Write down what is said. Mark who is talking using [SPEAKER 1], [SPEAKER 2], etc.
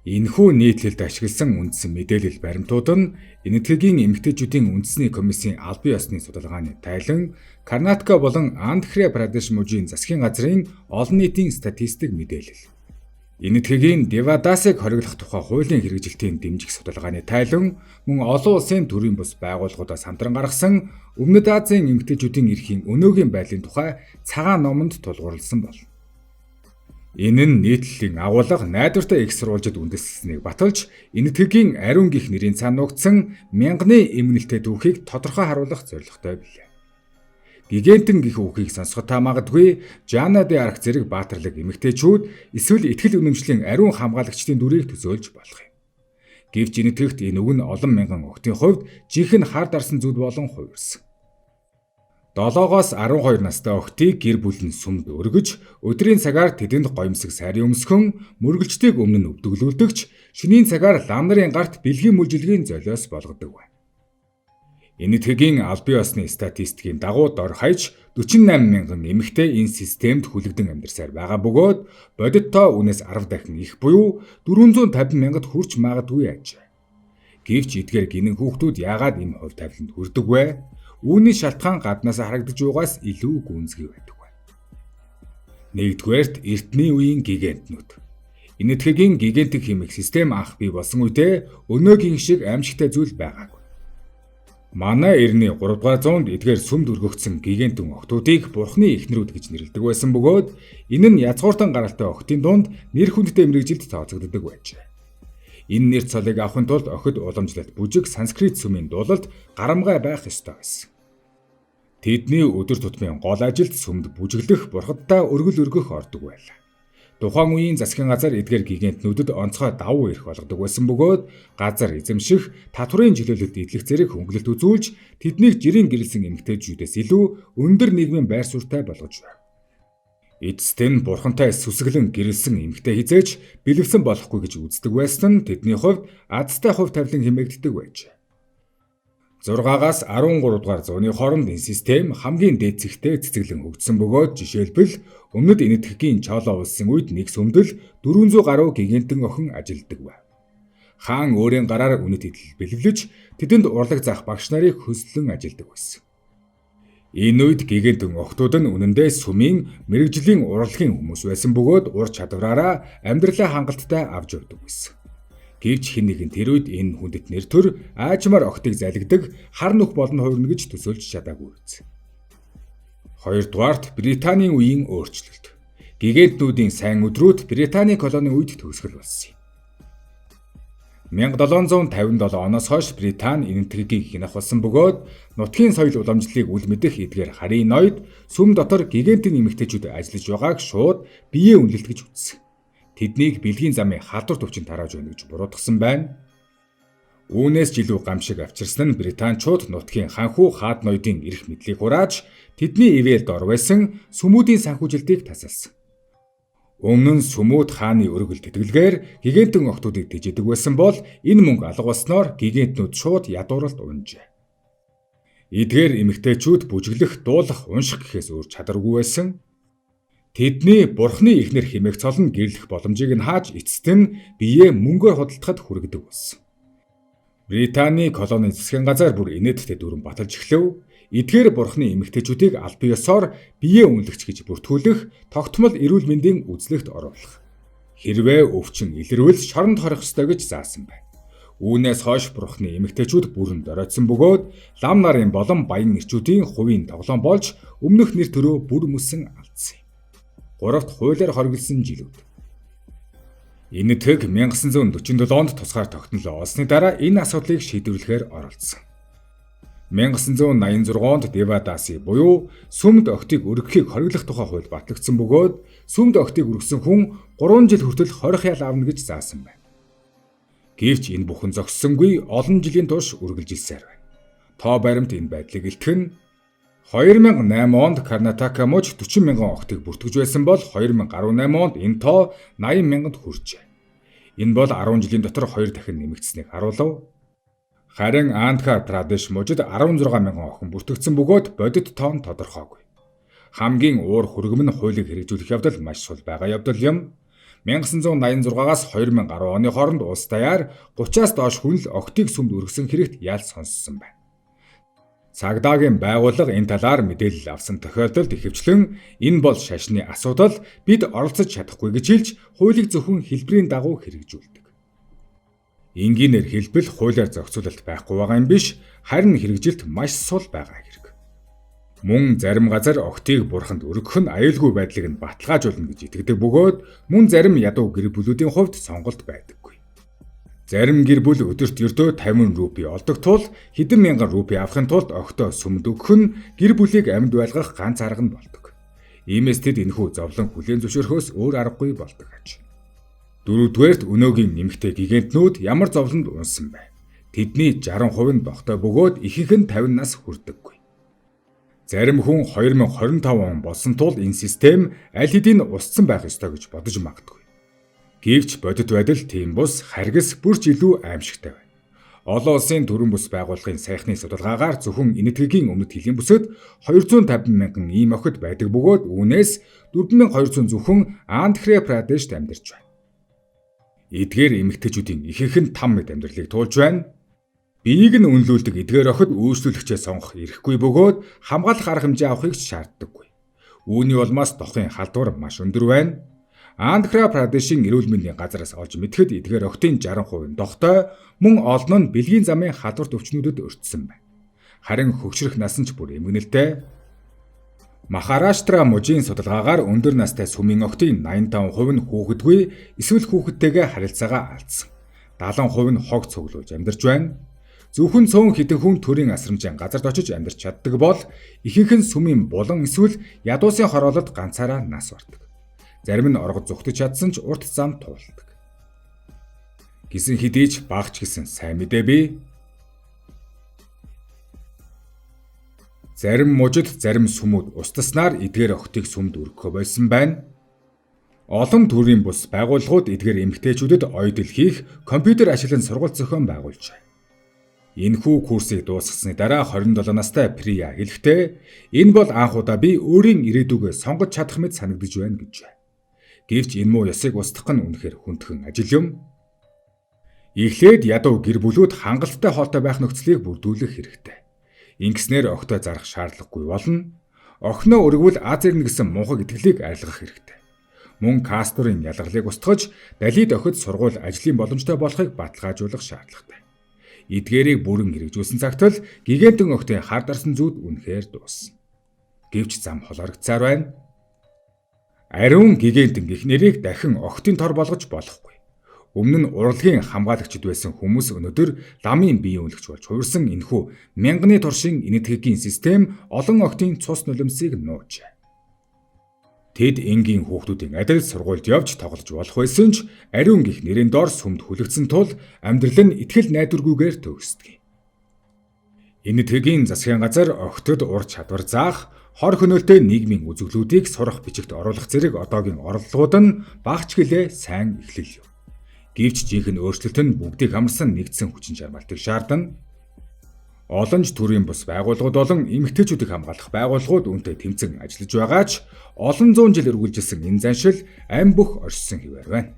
[SPEAKER 1] Энэхүү нийтлэлд ашигласан үндсэн мэдээлэл баримтууд нь Энэтхэгийн эмэгтэйчүүдийн үндэсний комиссийн албан ёсны судалгааны тайлан Карнатка болон Андхра Прадеш мужийн засгийн газрын олон нийтийн статистик мэдээлэл. Энэтхэгийн Девадасыг хориглох тухай хуулийн хэрэгжилтийн дэмжих судалгааны тайлан мөн олон улсын төрийн бус байгууллагуудаас хамтран гаргасан Өмнөд Азийн эмэгтэйчүүдийн эрхийн өнөөгийн байдлын тухай цагаан номонд тулгуурласан бол. Энэ нь нийтлэлийн агуулга найдвартай их сурвалжид үндэслэлсэнийг баталж Энэтхэгийн ариун гих нэрийн цаана нуугдсан мянганы эмгэнэлтэй түүхийг тодорхой харуулах зорилготой билээ. Гигантэн гих үхийг сонсоход та магадгүй Жана де Арк зэрэг баатарлаг эмэгтэйчүүд эсвэл итгэл үнэмшлийн ариун хамгаалагчдын дүрийг төсөөлж болох юм. Гэвч Энэтхэгт энэ үг нь олон мянган охидын хувьд жинхэнэ хар дарсан зүйл болон хувирсан. 7-оос 12 настай охидыг гэр бүл нь сүмд өргөж, өдрийн цагаар тэдэнд гоёмсог сайрын өмсгөн, мөргөлчдийг өмнө нь өвдөглүүлдэгч, шөнийн цагаар лам нарын гарт бэлгийн мүлжилгийн золиос болгодог байна. Энэтхэгийн албан ёсны статистикийн дагуу дор хаяж 48 мянган эмэгтэй энэ системд хүлэгдэн амьдарсаар байгаа бөгөөд бодит тоо үнээс 10 дахин их буюу 450 мянгад хүрч магадгүй ажээ. Гэвч эдгээр гинэн хүүхдүүд яагаад энэ хувь тавиланд хүрдэг вэ? Үүний шалтгаан гаднаас харагдаж байгаас илүү гүнзгий байдаг байна. Нэгдүгээрт эртний үеийн гигантнууд. Энэтхэгийн гигантик хэмээх систем анх бий болсон үедээ өнөөгийн шиг аимшигтай зүйл байгаагүй. Манай эртний 3 дугаар зуунд эдгээр сүмд өргөгдсөн гигантын охтуудыг бурхны эхнэрүүд гэж нэрлэдэг байсан бөгөөд энэ нь язгууртан гаралтай охидын дунд нэр хүндтэй мэрэгжилд тооцогддог байжээ. Энэ нэр цолыг авахын тулд охид уламжлалт бүжиг санскрит сүмийн дуулалд гарамгай байх ёстой байсан. Тэдний өдөр тутмын гол ажилд сүмд бүжиглэх, бурхадтай өргөл өргөх ордог байлаа. Тухайн үеийн засгийн газар эдгээр гигантнүүдэд онцгой давуу эрх олгодог байсан бөгөөд газар эзэмших, татврын чөлөөлөлд идэх зэрэг хөнгөлөлт үзүүлж тэднийг жирийн гэрэлсэн эмэгтэйчүүдээс илүү өндөр нийгмийн байр суурьтай болгож байв. Эцэст нь бурхантай сүсгэлэн гэрэлсэн эмэгтэй хизээч бэлэвсэн болохгүй гэж үздэг байсан нь тэдний хувьд азтай хувь тавилан хэмээгддэг байжээ. 6-аас 13 дугаар зууны хооронд энэ систем хамгийн дээд зэгтээ цэцэглэн хөгжсөн бөгөөд жишээлбэл Өмнөд Энэтхэгийн Чоло улсын үед нэг сүмдэл 400 гаруй гигантэн охин ажилддаг байв. Хаан өөрийн гараар үнэт идэл бэлэглэж тэдэнд урлаг заах багш нарыг хөслөн ажилддаг байсан. Энэ үед гигантэн охтууд нь үнэндээ сүмийн мэрэгжлийн урлагийн хүмүүс байсан бөгөөд ур чадвараараа амьдралаа хангалттай авч явдаг байсан. Гэвч хэн нэгэн тэр үед энэ хүндэт нэр төр аажмаар охтыг залгидаг хар нүх болно хувирна гэж төсөөлж чадаагүй биз. Хоёрдугаарт Британийн үеийн өөрчлөлт. Гигантнүүдийн сайн өдрүүд Британий колони үед төгсгөл болсон юм. 1757 оноос хойш Британи Энэтхэгийг хянахулсан бөгөөд нутгийн соёл уламжлалыг үл мэдэх эдгээр харийн ноёд сүм дотор гигантын эмэгтэйчүүд ажиллаж байгааг шууд биеэ үнэлэлт гэж үзсэн. Тэднийг бэлгийн замын халдвар төвчөнд тарааж өгнө гэж буруудсан байна. Үүнээс ч илүү гамшиг авчирсан нь британчууд нутгийн ханхүү хаад ноёдын эрх мэдлийг хурааж тэдний ивэлд ор байсан сүмүүдийн санхүүжилтийг тасалсан. Өмнө нь сүмүүд хааны өргөл тэтгэлгээр гигантэн охтуудыг тэжээдэг байсан бол энэ мөнгө алга болсноор гигантнууд шууд ядууралд унжээ. Эдгээр эмэгтэйчүүд бүжиглэх, дуулах, унших гэхээс өөр чадваргүй байсан. Тэдний бурхны эхнэр хэмээх цол нь гэрлэх боломжийг нь хааж эцэст нь биеэ мөнгөөр худалдахад хүргэдэг болсон. Британий колони засгийн газар бүр инээдтэй дүрэн баталж эхлэв. Эдгээр бурхны эмэгтэйчүүдийг албан ёсоор биеэ үнэлэгч гэж бүртгүүлэх, тогтмол эрүүл мэндийн үзлэгт оруулах. Хэрвээ өвчин илэрвэл шоронд хорих ёстой гэж заасан байна. Үүнээс хойш бурхны эмэгтэйчүүд бүрэн доройтсон бөгөөд лам нарын болон баян эрчүүдийн хувийн тоглоом болж өмнөх нэр төрөө бүр мөсөн алдсан юм. 3-т хуулиар хориглосон жилүүд. Энэтхэг 1947 онд тусгаар тогтнол олсны дараа энэ асуудлыг шийдвэрлэхээр оролцсон. 1986 онд Девадаси буюу сүмд охтыг өргөхийг хориглох тухай хууль батлагдсан бөгөөд сүмд охтыг өргөсөн хүн 3 жил хүртэл хорих ял авна гэж заасан байна. Гэвч энэ бүхэн зогссонгүй олон жилийн турш үргэлжилсээр байна. Тоо баримт энэ байдлыг илтгэн 2008 онд Карнатака муж 40 мянган охтыг бүртгэж байсан бол 2018 онд энэ тоо 80 мянганд хүрчээ. Энэ бол 10 жилийн дотор 2 дахин нэмэгдсэнийг харуулв. Харин Андхра Прадеш мужид 16 мянган охин бүртгэгдсэн бөгөөд бодит тоо нь тодорхойгүй. Хамгийн уур хүргэм нь хуулийг хэрэгжүүлэх явдал маш сул байгаа явдал юм. 1986-аас 2010 оны хооронд улс даяар 30-аас доош хүн л охтыг сүмд өргөсөн хэрэгт ял сонссон байна. Цагдаагийн байгууллага энэ талаар мэдээлэл авсан тохиолдолд ихэвчлэн энэ бол шашны асуудал, бид оролцож чадахгүй гэж хэлж хуулийг зөвхөн хэлбэрийн дагуу хэрэгжүүлдэг. Энгийнээр хэлбэл хуулиар зохицуулалт байхгүй байгаа юм биш, харин хэрэгжилт маш сул байгаа хэрэг. Мөн зарим газар охтыг бурханд өргөх нь аюулгүй байдлыг нь баталгаажуулна гэж итгэдэг бөгөөд мөн зарим ядуу гэр бүлүүдийн хувьд сонголт байдаггүй. Зарим гэр бүл өдөрт ердөө 50 рупи олдог тул хэдэн мянган рупи авахын тулд охтоо сүмд өгөх нь гэр бүлийг амьд байлгах ганц арга нь болдог. Иймээс тэд энэхүү зовлон хүлээн зөвшөөрөхөөс өөр аргагүй болдог аж. Дөрөвдүгээрт өнөөгийн нэмэгтэй гигантнүүд ямар зовлонд унсан бэ? Тэдний 60% нь дохтой бөгөөд ихэнх нь 50 нас хүрдэггүй. Зарим хүн 2025 он болсон тул энэ систем аль хэдийн устсан байх ёстой гэж бодож магадгүй. Гэвч бодит байдал тийм бус харгас бүрч илүү аимшигтай байна. Олон улсын төрийн бүс байгууллагын саяхны судалгаагаар зөвхөн энэтхэгийн өмнөд хилийн бүсэд 250 мянган ийм охид байдаг бөгөөд үүнээс 4200 зөвхөн Андхра Прадешт амьдарч байна. Эдгээр эмэгтэйчүүдийн ихэнх нь там мэд амьдралыг туулж байна. Биеийг нь үнэлүүлдэг эдгээр охид үйлчлүүлэгчээ сонгох эрхгүй бөгөөд хамгаалах арга хэмжээ авахыг шаарддаггүй. Үүний улмаас дохын халдвар маш өндөр байна. Андхра Прадешийн эрүүл мэндийн газараас олж мэдэхэд эдгээр охидын 60% нь дохтой, мөн олон нь бэлгийн замын халдварт өвчнүүдэд өртсөн байна. Харин хөгшрөх нас нь ч бүр эмгэнэлтэй. Махараштра мужийн судалгаагаар өндөр настай сүмийн охидын 85% нь хүүхэдгүй эсвэл хүүхэдтэйгээ харилцаагаа алдсан. 70% нь хог цуглуулж амьдарч байна. Зөвхөн цөөн хитэн хүн төрийн асрамжийн газарт очиж амьдарч чаддаг бол ихэнх нь сүмийн булан эсвэл ядуусын хороололд ганцаараа нас бардаг. Зарим нь оргод зүхтэж чадсан ч урт зам туулдаг. Гисэн хэдий ч багч гэсэн сайн мэдээ бий. Зарим мужид зарим сүмүүд устдаснаар эдгээр охтыг сүмд өргөхөө болсон байна. Олон төрлийн бус байгууллагууд эдгээр эмэгтэйчүүдэд оёдл хийх компьютер ашиглан сургалт зохион байгуулжээ. Энэхүү курсыг дуусгасны дараа 27 настай Прия хэлэхдээ энэ бол анх удаа би өөрийн ирээдүгөө сонгож чадах мэт санагдаж байна гэж. Гэвч энэ муу ёсыг устгах нь үнэхээр хүндхэн ажил юм. Эхлээд ядуу гэр бүлүүд хангалттай хоолтой байх нөхцөлийг бүрдүүлэх хэрэгтэй. Ингэснээр охтоо зарах шаардлагагүй болно. Охиноо өргөвөл Азер нэгсэн мунхаг итгэлийг арилгах хэрэгтэй. Мөн кастрын ялгарлыг устгаж, далид охид сургууль ажлын боломжтой болохыг баталгаажуулах шаардлагатай. Эдгээрийг бүрэн хэрэгжүүлсэн цагт л гигантын охтын хар дарсан зүуд үнэхээр дуусна. Гэвч зам холорогцсаар байна. Ариун гигантын гих нэрийг дахин охтын тор болгож болохгүй. Өмнө нь урлагийн хамгаалагчид байсан хүмүүс өнөөдөр ламын биеийн үнэлэгч болж хувирсан энэхүү мянганы туршийн энэтхэгийн систем олон охтын цус нулимсыг нуужээ. Тэд энгийн хүүхдүүдийн адил сургуульд явж тоглож болох байсан ч ариун гих нэрийн дор сүмд хүлэгдсэн тул амьдрал нь итгэл найдваргүйгээр төгсдөг. Энэтхэгийн засгийн газар охтод ур чадвар заах, хор хөнөөлтэй нийгмийн үзэгдлүүдийг сурах бичигт оруулах зэрэг одоогийн орлогууд нь багч гэлээ сайн эхлэл юм. Гэвч жинхэнэ өөрчлөлт нь бүгдийг хамарсан нэгдсэн хүчин чармаалтыг шаардна. Олон ч төрийн бус байгууллагууд болон эмэгтэйчүүдийг хамгаалах байгууллагууд үүнтэй тэмцэн ажиллаж байгаа ч олон зуун жил үргэлжилсэн энэ заншил ам бүх оршсон хэвээр байна.